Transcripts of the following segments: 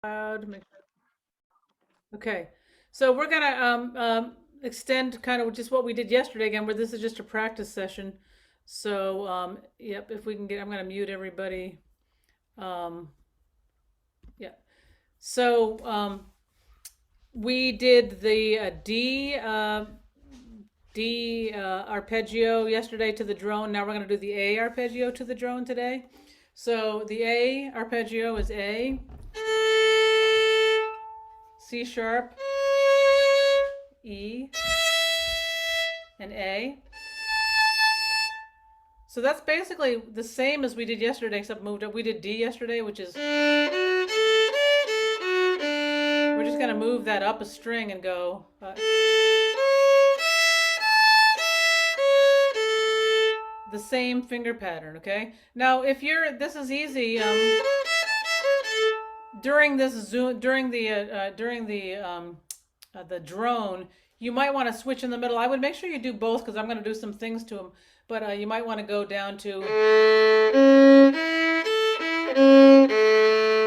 Loud. Okay, so we're gonna extend kind of just what we did yesterday again, where this is just a practice session. So yep, if we can get, I'm gonna mute everybody. Um, yeah. So we did the D arpeggio yesterday to the drone. Now we're gonna do the A arpeggio to the drone today. So the A arpeggio is A, C sharp, E, and A. So that's basically the same as we did yesterday, except moved up. We did D yesterday, which is, we're just gonna move that up a string and go. The same finger pattern, okay? Now, if you're, this is easy. During this zoom, during the drone, you might want to switch in the middle. I would make sure you do both because I'm going to do some things to them. But you might want to go down to,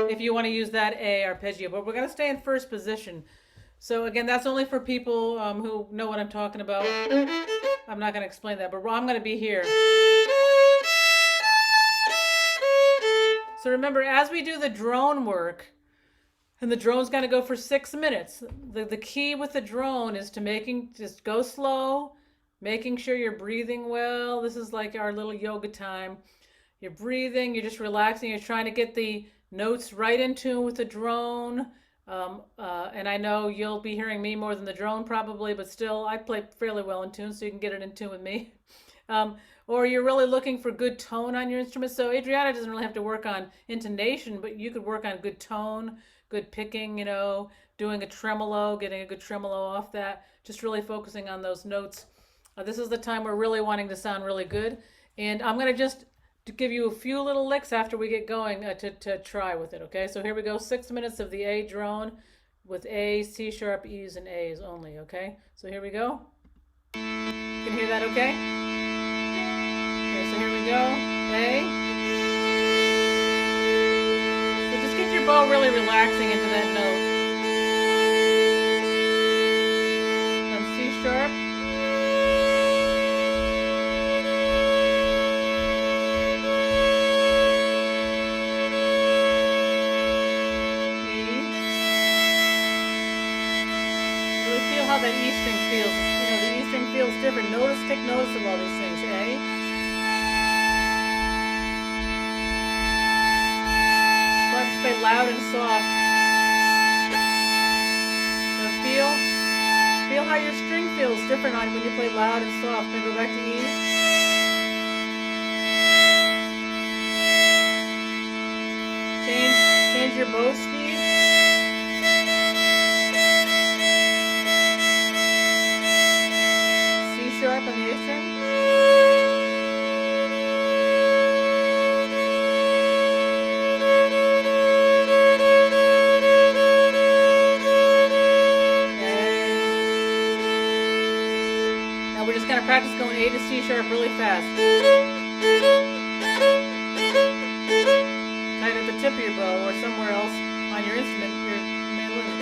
if you want to use that A arpeggio. But we're going to stay in first position. So again, that's only for people who know what I'm talking about. I'm not going to explain that, but I'm going to be here. So remember, as we do the drone work, and the drone's got to go for 6 minutes. The key with the drone is to just go slow, making sure you're breathing well. This is like our little yoga time. You're breathing, you're just relaxing, you're trying to get the notes right in tune with the drone. And I know you'll be hearing me more than the drone probably, but still, I play fairly well in tune, so you can get it in tune with me. Or you're really looking for good tone on your instrument. So Adriana doesn't really have to work on intonation, but you could work on good tone, good picking, doing a tremolo, getting a good tremolo off that, just really focusing on those notes. This is the time we're really wanting to sound really good. And I'm going to just give you a few little licks after we get going to try with it, okay? So here we go, 6 minutes of the A drone with A, C sharp, E's, and A's only, okay? So here we go. You can hear that okay? Okay, so here we go. A. So just get your bow really relaxing into that note. And C sharp. E. Really feel how that E string feels. The E string feels different. Take notice of all these things. A. Play loud and soft. So feel how your string feels different on when you play loud and soft. Then go back to E. Change your bow speed. C sharp on the A string. Practice going A to C sharp really fast. Tight at the tip of your bow or somewhere else on your instrument, your mandolin.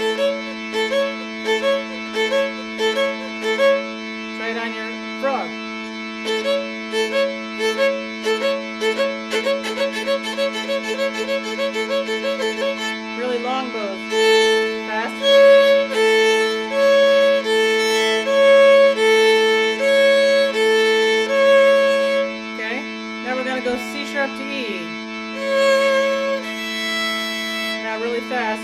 Try it on your frog. Really long bows. Fast. Go C sharp to E. Now really fast.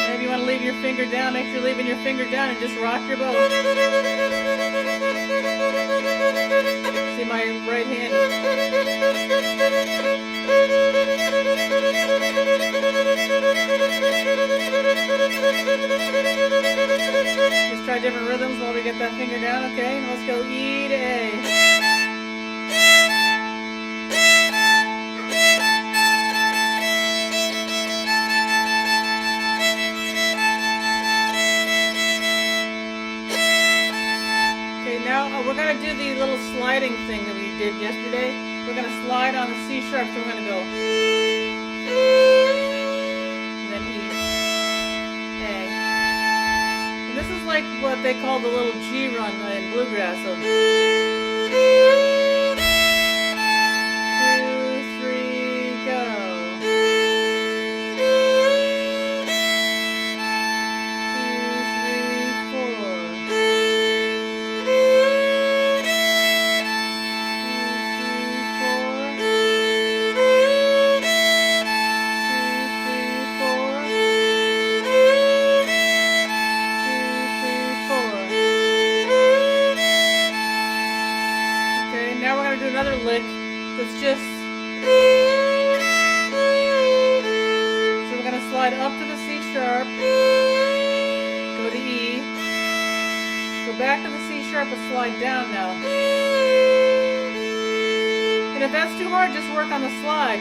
Maybe you want to leave your finger down. Make sure you're leaving your finger down and just rock your bow. See my right hand. Just try different rhythms while we get that finger down, okay? And let's go E to A. now we're going to do the little sliding thing that we did yesterday. We're going to slide on the C sharp, so we're going to go and then E, A. And this is like what they call the little G run in bluegrass. So 2, 3, go. 2, back to the C sharp and slide down now. And if that's too hard, just work on the slide.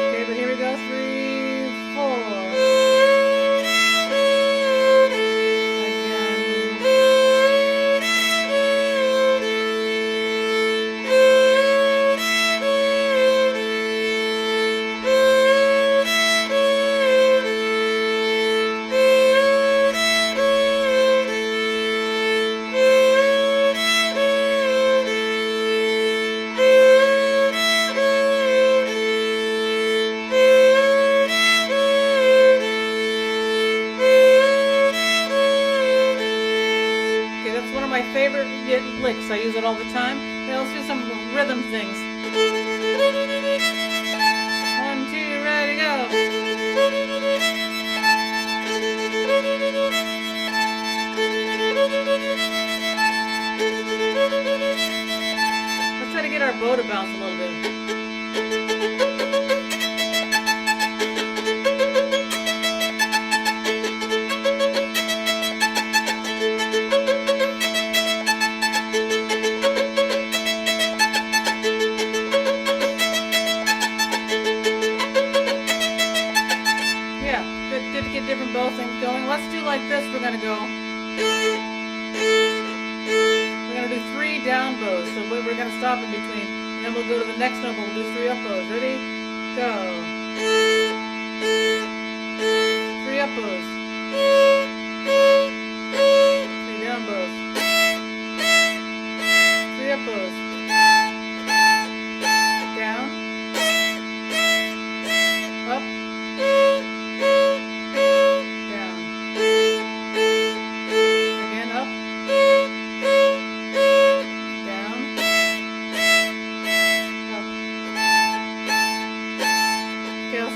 Okay, but here we go. 3, 4. Favorite licks. I use it all the time. Now let's do some rhythm things. 1, 2, ready, go. Let's try to get our bow to bounce a little bit. Different bow things going. Let's do like this. We're gonna go. We're gonna do 3 down bows. So we're gonna stop in between, and then we'll go to the next note. We'll do 3 up bows. Ready? Go. 3 up bows. 3 down bows. 3 up bows. Down. Up.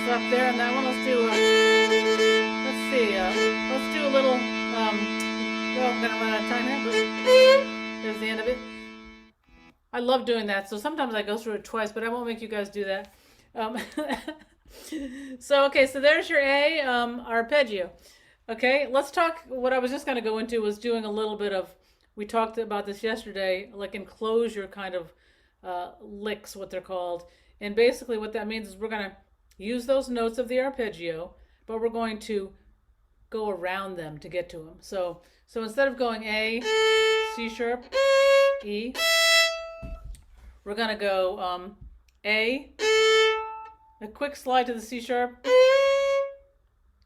Up there on that one. Let's do let's do a little oh, I'm gonna run out of time here. There's the end of it. I love doing that, so sometimes I go through it twice, but I won't make you guys do that. So okay, so there's your A arpeggio. Okay, let's talk. What I was just going to go into was doing a little bit of, we talked about this yesterday, like enclosure kind of licks, what they're called. And basically what that means is we're going to use those notes of the arpeggio, but we're going to go around them to get to them. So instead of going A, C sharp, E, we're going to go A, a quick slide to the C sharp,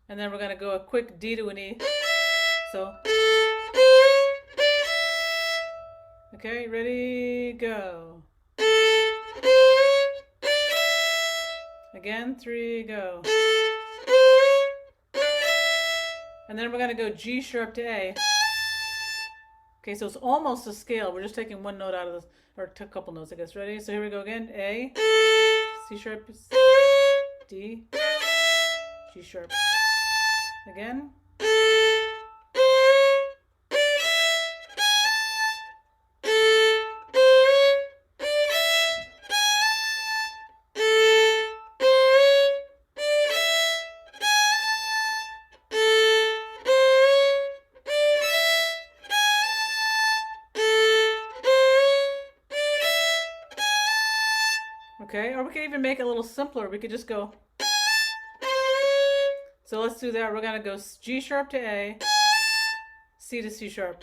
and then we're going to go a quick D to an E. So, okay, ready, go. Again, 3, go. And then we're going to go G sharp to A. Okay, so it's almost a scale. We're just taking one note out of this, or a couple notes, I guess. Ready? So here we go again. A, C sharp, D, G sharp. Again. Okay, or we could even make it a little simpler. We could just go. So let's do that. We're going to go G sharp to A, C to C sharp.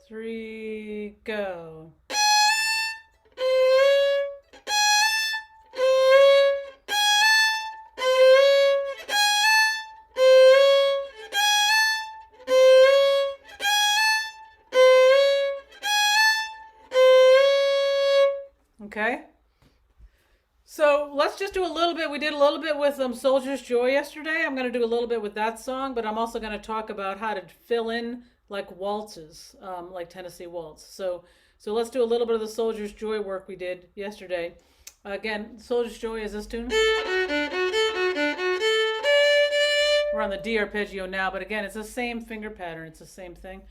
3, go. Okay. So let's just do a little bit. We did a little bit with Soldier's Joy yesterday. I'm going to do a little bit with that song, but I'm also going to talk about how to fill in like waltzes, like Tennessee Waltz. So let's do a little bit of the Soldier's Joy work we did yesterday. Again, Soldier's Joy is this tune. We're on the D arpeggio now, but again, it's the same finger pattern. It's the same thing.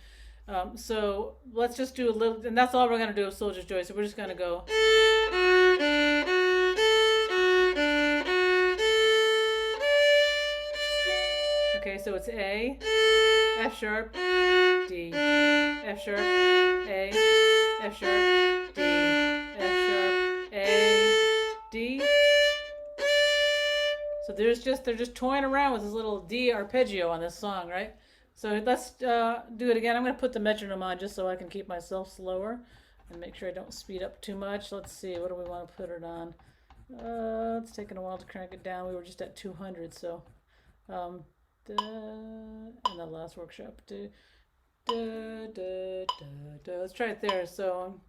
So let's just do a little, and that's all we're going to do with Soldier's Joy. So we're just going to go. Okay, so it's A, F sharp, D, F sharp, A, F sharp, D, F sharp, A, D. So they're just toying around with this little D arpeggio on this song, right? So let's do it again. I'm going to put the metronome on just so I can keep myself slower and make sure I don't speed up too much. Let's see, what do we want to put it on? It's taking a while to crank it down. We were just at 200, so in the last workshop. Let's try it there. So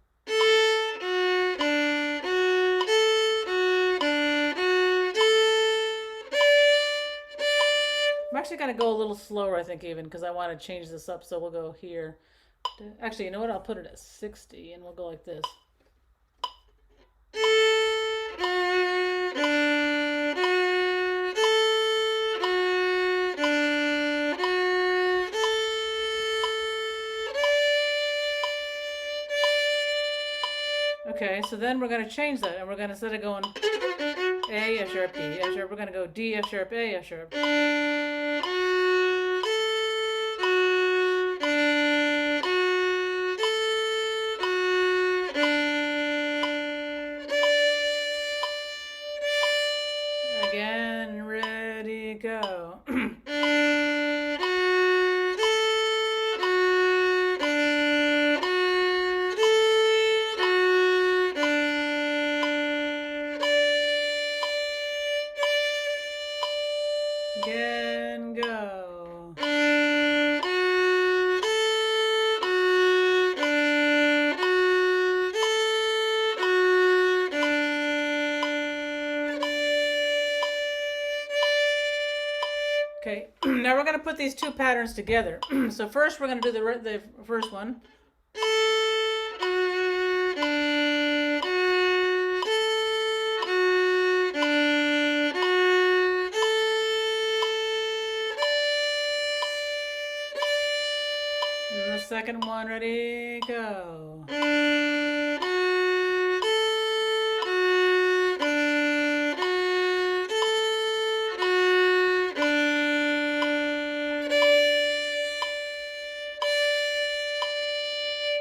I'm actually going to go a little slower, I think, even because I want to change this up. So we'll go here. Actually, you know what? I'll put it at 60 and we'll go like this. Okay, so then we're going to change that, and we're going to, instead of going A, F sharp, D, F sharp, we're going to go D, F sharp, A, F sharp. Again, ready, go. Again, go. Okay, now we're going to put these two patterns together. So first we're going to do the first one. And the second one, ready, go.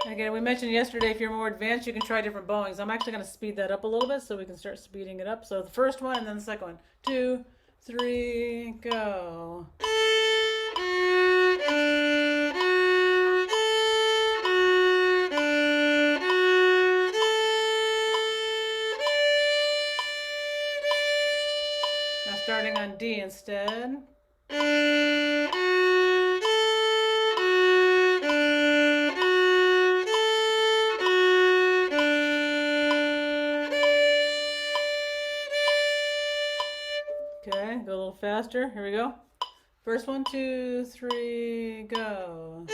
Again, we mentioned yesterday, if you're more advanced, you can try different bowings. I'm actually going to speed that up a little bit so we can start speeding it up. So the first one and then the second one. 2, 3, go. Now starting on D instead. Okay, go a little faster. Here we go. First one, 2, 3, go.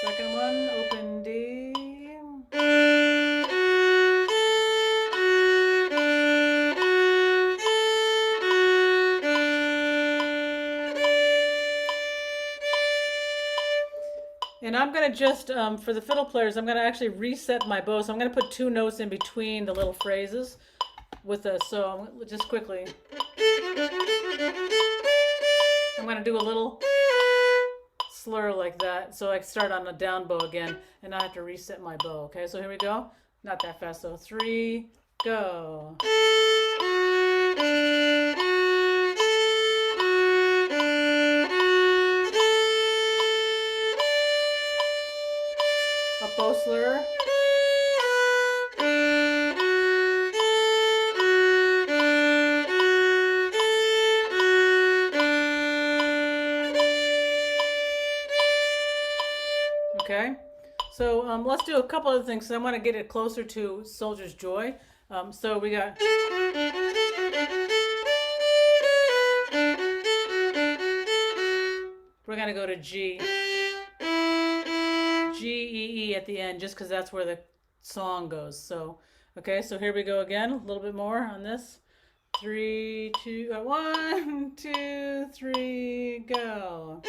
Second one, open D. And I'm going to just, for the fiddle players, I'm going to actually reset my bow. So I'm going to put 2 notes in between the little phrases with the, so just quickly. I'm going to do a little slur like that. So I start on the down bow again, and I have to reset my bow. Okay, so here we go. Not that fast, so 3, go. Up bow slur. Okay, so let's do a couple other things. So I want to get it closer to Soldier's Joy. So we got. We're gonna go to G, G, E, E at the end, just because that's where the song goes. So, okay, so here we go again. A little bit more on this. 3, 2, 1, 2, 3, go.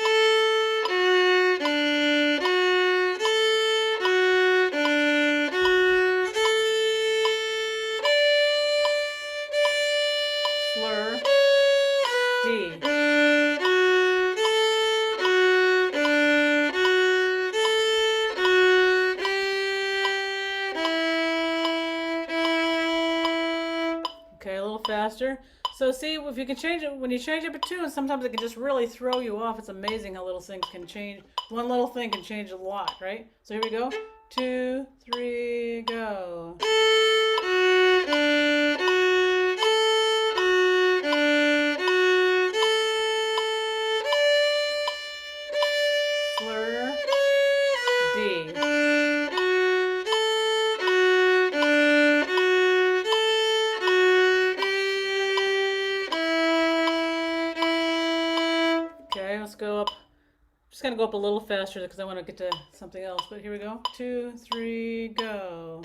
Slur, D. Okay, a little faster. So see, if you can change it, when you change up a tune, sometimes it can just really throw you off. It's amazing how little things can change. One little thing can change a lot, right? So here we go. 2, 3, go. Slur, D. Okay, let's go up. Just gonna go up a little faster because I want to get to something else. But here we go. 2, 3, go.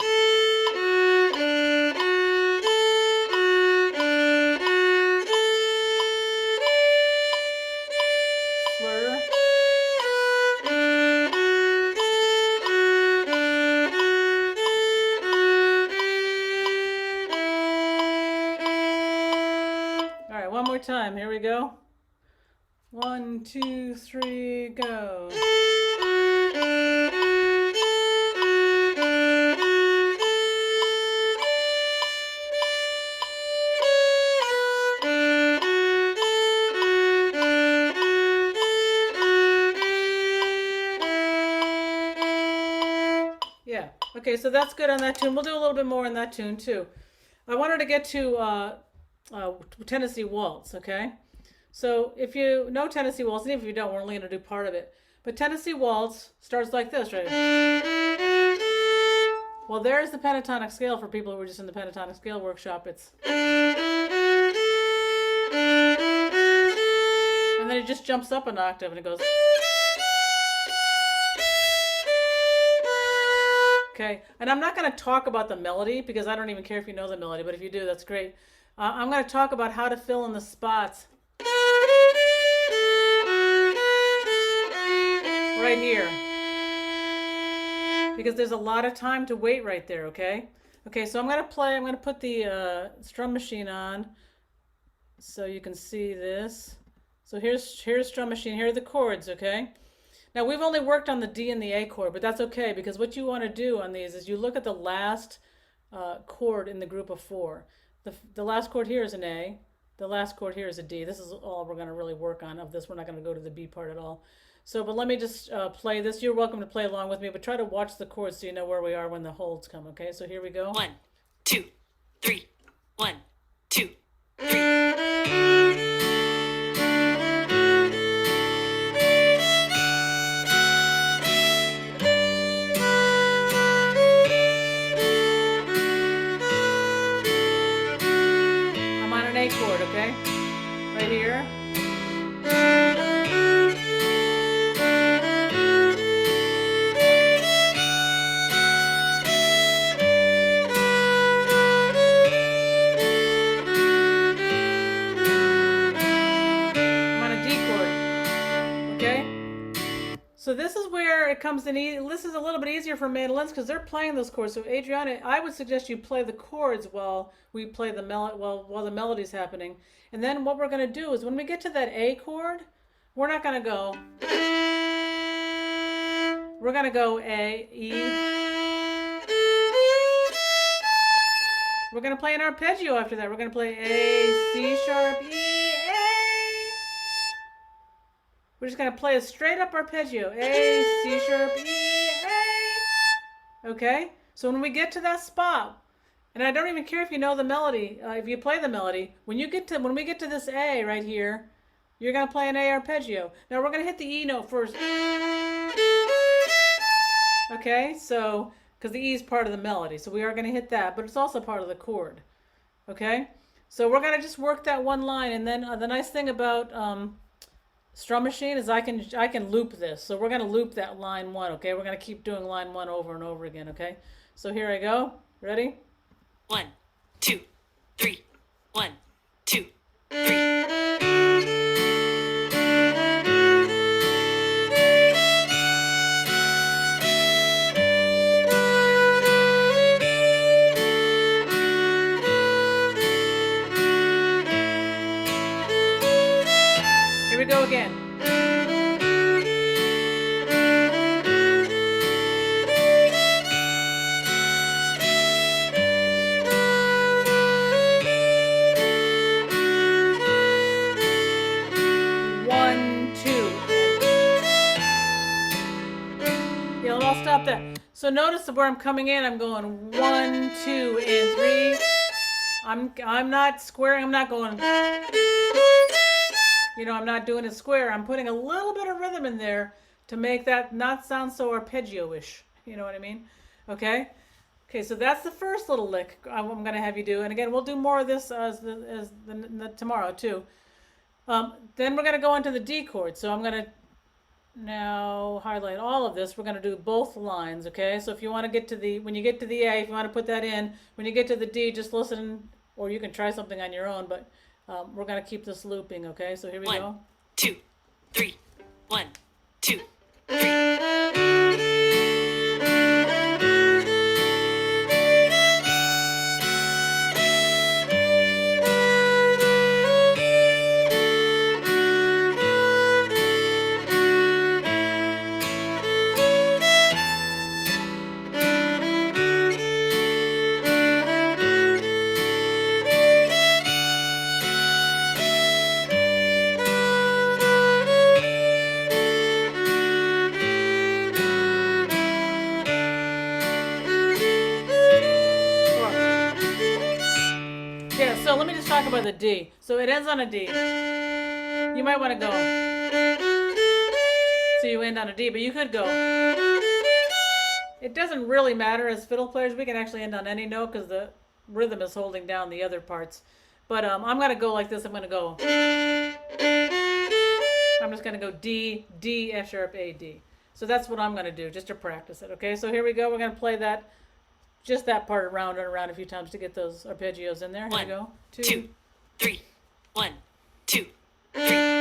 Slur. All right, one more time. Here we go. 1, 2, 3, go. Yeah, okay, so that's good on that tune. We'll do a little bit more on that tune too. I wanted to get to Tennessee Waltz, okay? So if you know Tennessee Waltz, and even if you don't, we're only going to do part of it. But Tennessee Waltz starts like this, right? Well, there's the pentatonic scale for people who are just in the pentatonic scale workshop. It's. And then it just jumps up an octave and it goes. Okay, and I'm not going to talk about the melody because I don't even care if you know the melody, but if you do, that's great. I'm going to talk about how to fill in the spots. Right here, because there's a lot of time to wait right there. Okay, so I'm going to put the strum machine on so you can see this. So here's strum machine. Here are the chords. Okay, now we've only worked on the D and the A chord, but that's okay because what you want to do on these is you look at the last chord in the group of 4. The last chord here is an A. The last chord here is a D. This is all we're going to really work on of this. We're not going to go to the B part at all. So, but let me just play this. You're welcome to play along with me, but try to watch the chords so you know where we are when the holds come, okay? So here we go. 1, 2, 3. 1, 2, 3. I'm on an A chord, okay? Right here. So this is where it comes in. This is a little bit easier for mandolins because they're playing those chords. So Adriana, I would suggest you play the chords while we play the while the melody's happening. And then what we're going to do is when we get to that A chord, we're not going to go. We're going to go A, E. We're going to play an arpeggio after that. We're going to play A, C sharp, E, A. We're just going to play a straight up arpeggio. A, C sharp, E, A. Okay? So when we get to that spot, and I don't even care if you know the melody, if you play the melody, when we get to this A right here, you're going to play an A arpeggio. Now we're going to hit the E note first. Okay? So, because the E is part of the melody. So we are going to hit that, but it's also part of the chord. Okay? So we're going to just work that one line, and then the nice thing about Strum Machine is I can loop this. So we're going to loop that line 1, okay? We're going to keep doing line 1 over and over again, okay? So here I go. Ready? 1, 2, 3. 1, 2, 3. Here we go again. I'll stop there. So notice where I'm coming in. I'm going 1, 2, and 3. I'm not squaring. I'm not going. I'm not doing it square. I'm putting a little bit of rhythm in there to make that not sound so arpeggio-ish. You know what I mean? Okay. Okay. So that's the first little lick I'm going to have you do. And again, we'll do more of this tomorrow too. Then we're going to go into the D chord. So I'm going to now highlight all of this. We're going to do both lines, okay? So if you want to get to when you get to the A, if you want to put that in, when you get to the D, just listen, or you can try something on your own, but we're going to keep this looping, okay? So here we go. 1, 2, 3. 1, 2, 3. So let me just talk about the D. So it ends on a D. You might want to go. So you end on a D, but you could go. It doesn't really matter as fiddle players. We can actually end on any note because the rhythm is holding down the other parts. But I'm going to go like this. I'm going to go. I'm just going to go D, D, F sharp, A, D. So that's what I'm going to do just to practice it. Okay, so here we go. We're going to play that. Just that part around and around a few times to get those arpeggios in there. Here we go. 2, 3. 1, 2, 3.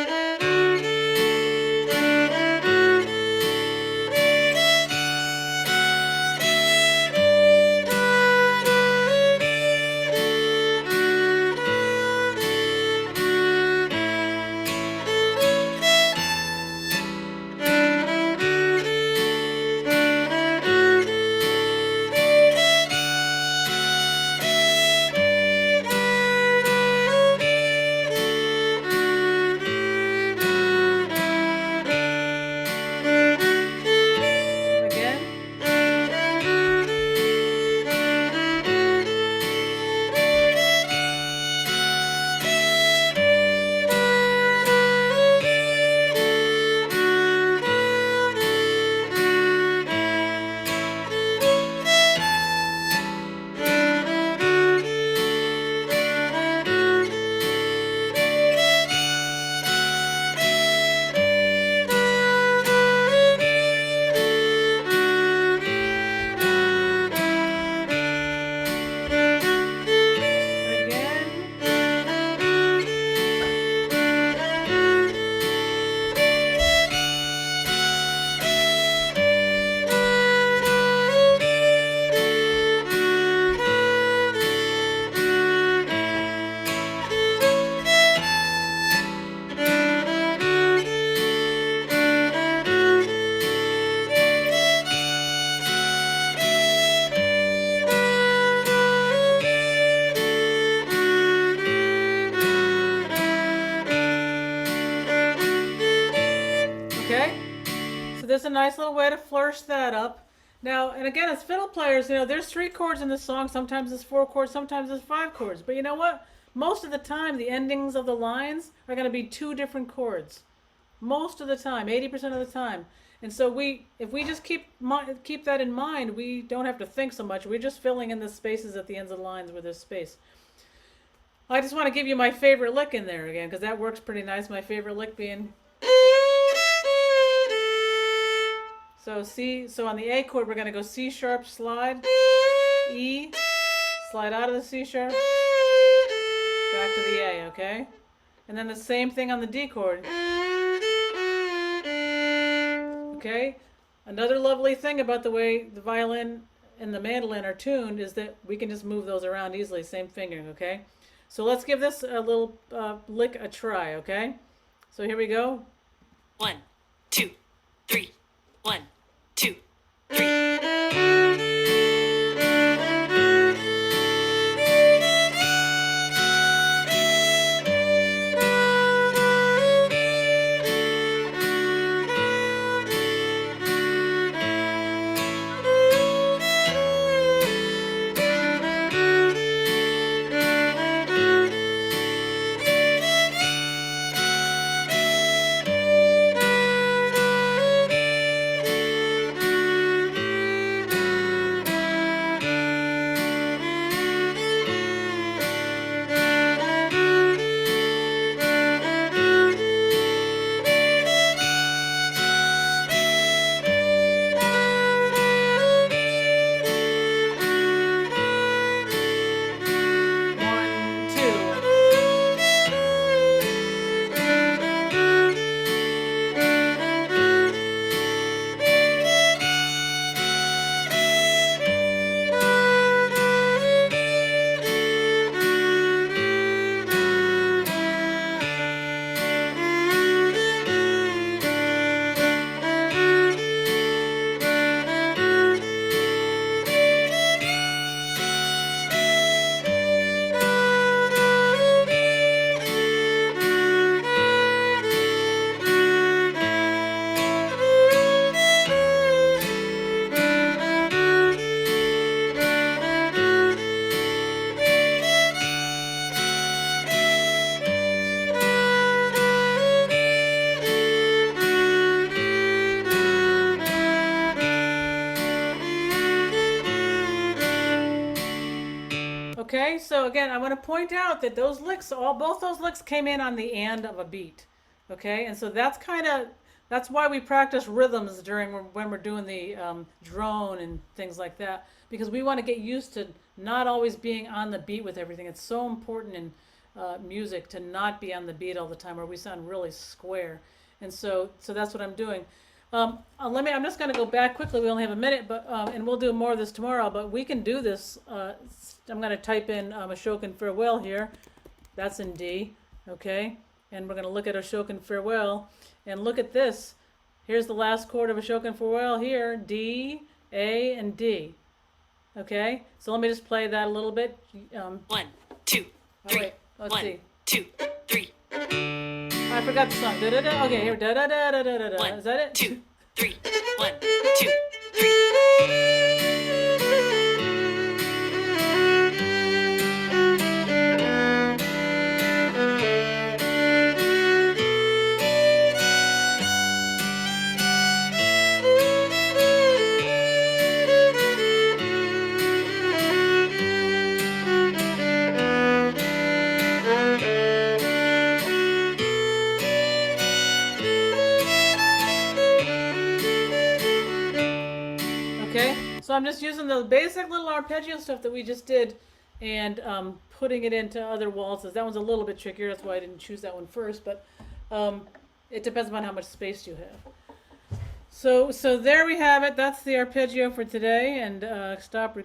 just a nice little way to flourish that up. Now, and again, as fiddle players, there's 3 chords in the song. Sometimes it's 4 chords, sometimes it's 5 chords. But you know what? Most of the time, the endings of the lines are going to be 2 different chords. Most of the time, 80% of the time. And so if we just keep that in mind, we don't have to think so much. We're just filling in the spaces at the ends of the lines where there's space. I just want to give you my favorite lick in there again, because that works pretty nice. My favorite lick being... So on the A chord, we're going to go C sharp, slide, E, slide out of the C sharp, back to the A, okay? And then the same thing on the D chord. Okay? Another lovely thing about the way the violin and the mandolin are tuned is that we can just move those around easily, same fingering, okay? So let's give this a little lick a try, okay? So here we go. 1, 2, 3. 1, 2, 3. Okay, so again, I want to point out that those licks, both those licks came in on the and of a beat. Okay, and so that's why we practice rhythms when we're doing the drone and things like that, because we want to get used to not always being on the beat with everything. It's so important in music to not be on the beat all the time, or we sound really square. And so that's what I'm doing. I'm just going to go back quickly. We only have a minute, but and we'll do more of this tomorrow. But we can do this. I'm going to type in Ashokan Farewell here. That's in D, okay? And we're going to look at Ashokan Farewell and look at this. Here's the last chord of Ashokan Farewell here: D, A, and D. Okay. So let me just play that a little bit. 1, 2, 3. Right, let's 1, see. 2, 3. I forgot the song. Da da da. Okay, here. Da da da da da da da. 1, Is that it? 2, 3. 1, 2, 3. Okay, so I'm just using the basic little arpeggio stuff that we just did and putting it into other waltzes. That one's a little bit trickier, that's why I didn't choose that one first, but it depends on how much space you have. So there we have it. That's the arpeggio for today, and stop recording.